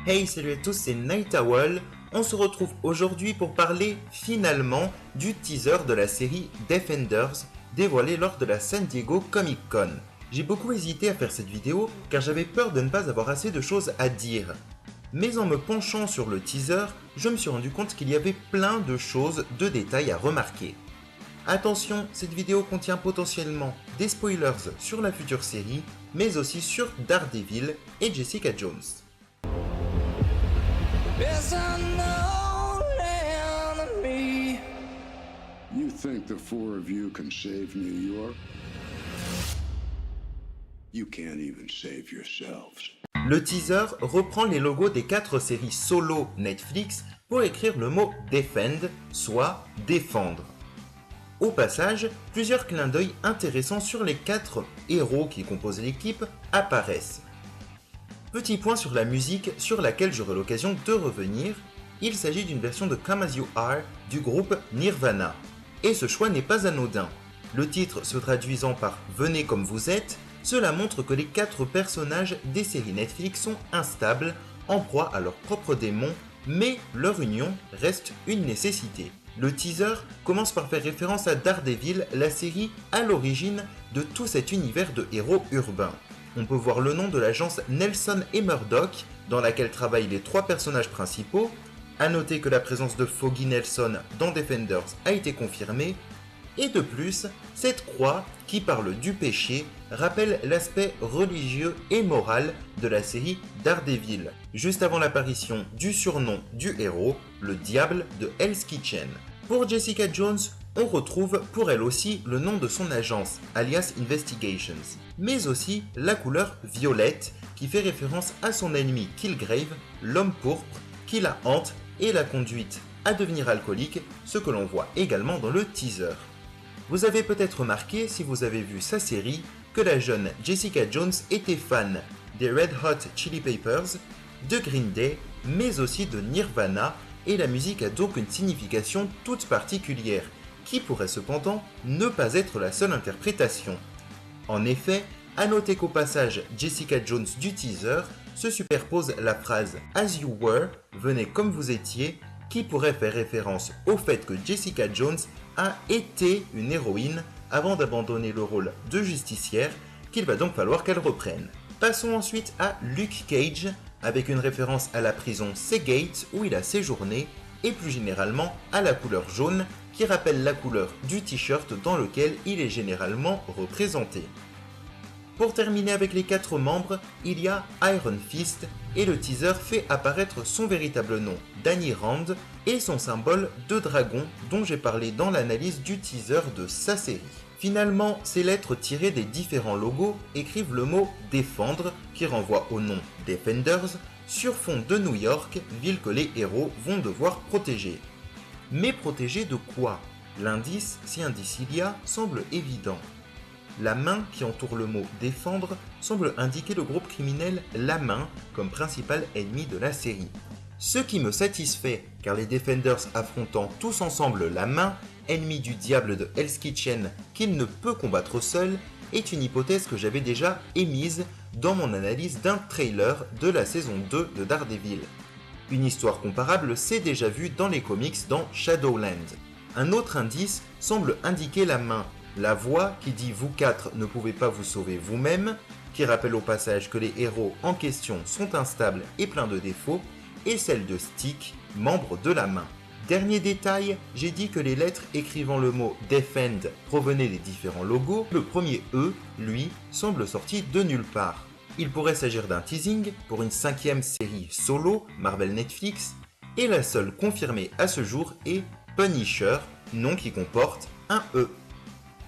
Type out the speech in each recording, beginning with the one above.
Hey, salut à tous, c'est Night Owl. On se retrouve aujourd'hui pour parler finalement du teaser de la série Defenders dévoilé lors de la San Diego Comic Con. J'ai beaucoup hésité à faire cette vidéo car j'avais peur de ne pas avoir assez de choses à dire. Mais en me penchant sur le teaser, je me suis rendu compte qu'il y avait plein de choses, de détails à remarquer. Attention, cette vidéo contient potentiellement des spoilers sur la future série, mais aussi sur Daredevil et Jessica Jones. There's unknown enemy. You think the four of you can save New York? You can't even save yourselves. Le teaser reprend les logos des 4 séries solo Netflix pour écrire le mot Defend, soit défendre. Au passage, plusieurs clins d'œil intéressants sur les 4 héros qui composent l'équipe apparaissent. Petit point sur la musique sur laquelle j'aurai l'occasion de revenir, il s'agit d'une version de Come As You Are du groupe Nirvana. Et ce choix n'est pas anodin. Le titre se traduisant par Venez comme vous êtes, cela montre que les 4 personnages des séries Netflix sont instables, en proie à leurs propres démons, mais leur union reste une nécessité. Le teaser commence par faire référence à Daredevil, la série à l'origine de tout cet univers de héros urbains. On peut voir le nom de l'agence Nelson et Murdoch, dans laquelle travaillent les 3 personnages principaux. A noter que la présence de Foggy Nelson dans Defenders a été confirmée. Et de plus, cette croix, qui parle du péché, rappelle l'aspect religieux et moral de la série Daredevil, juste avant l'apparition du surnom du héros, le diable de Hell's Kitchen. Pour Jessica Jones, on retrouve pour elle aussi le nom de son agence, alias Investigations, mais aussi la couleur violette qui fait référence à son ennemi Killgrave, l'homme pourpre, qui la hante et l'a conduite à devenir alcoolique, ce que l'on voit également dans le teaser. Vous avez peut-être remarqué, si vous avez vu sa série, que la jeune Jessica Jones était fan des Red Hot Chili Peppers, de Green Day, mais aussi de Nirvana, et la musique a donc une signification toute particulière, qui pourrait cependant ne pas être la seule interprétation. En effet, à noter qu'au passage Jessica Jones du teaser se superpose la phrase « As you were », venez comme vous étiez, qui pourrait faire référence au fait que Jessica Jones a été une héroïne avant d'abandonner le rôle de justicière, qu'il va donc falloir qu'elle reprenne. Passons ensuite à Luke Cage, avec une référence à la prison Seagate où il a séjourné, et plus généralement à la couleur jaune, qui rappelle la couleur du t-shirt dans lequel il est généralement représenté. Pour terminer avec les 4 membres, il y a Iron Fist, et le teaser fait apparaître son véritable nom, Danny Rand, et son symbole de dragon dont j'ai parlé dans l'analyse du teaser de sa série. Finalement, ces lettres tirées des différents logos écrivent le mot défendre, qui renvoie au nom Defenders, sur fond de New York, ville que les héros vont devoir protéger. Mais protéger de quoi? L'indice, si indice il y a, semble évident. La main qui entoure le mot défendre semble indiquer le groupe criminel La Main comme principal ennemi de la série. Ce qui me satisfait, car les Defenders affrontant tous ensemble La Main, ennemi du diable de Hell's Kitchen qu'il ne peut combattre seul, est une hypothèse que j'avais déjà émise dans mon analyse d'un trailer de la saison 2 de Daredevil. Une histoire comparable s'est déjà vue dans les comics dans Shadowland. Un autre indice semble indiquer la main, la voix qui dit « Vous 4 ne pouvez pas vous sauver vous-même », qui rappelle au passage que les héros en question sont instables et pleins de défauts, et celle de Stick, membre de la main. Dernier détail, j'ai dit que les lettres écrivant le mot « Defend » provenaient des différents logos. Le premier « E », lui, semble sorti de nulle part. Il pourrait s'agir d'un teasing pour une 5e série solo Marvel Netflix, et la seule confirmée à ce jour est Punisher, nom qui comporte un E.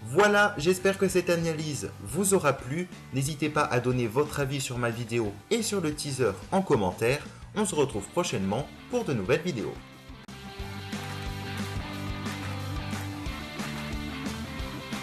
Voilà, j'espère que cette analyse vous aura plu. N'hésitez pas à donner votre avis sur ma vidéo et sur le teaser en commentaire. On se retrouve prochainement pour de nouvelles vidéos.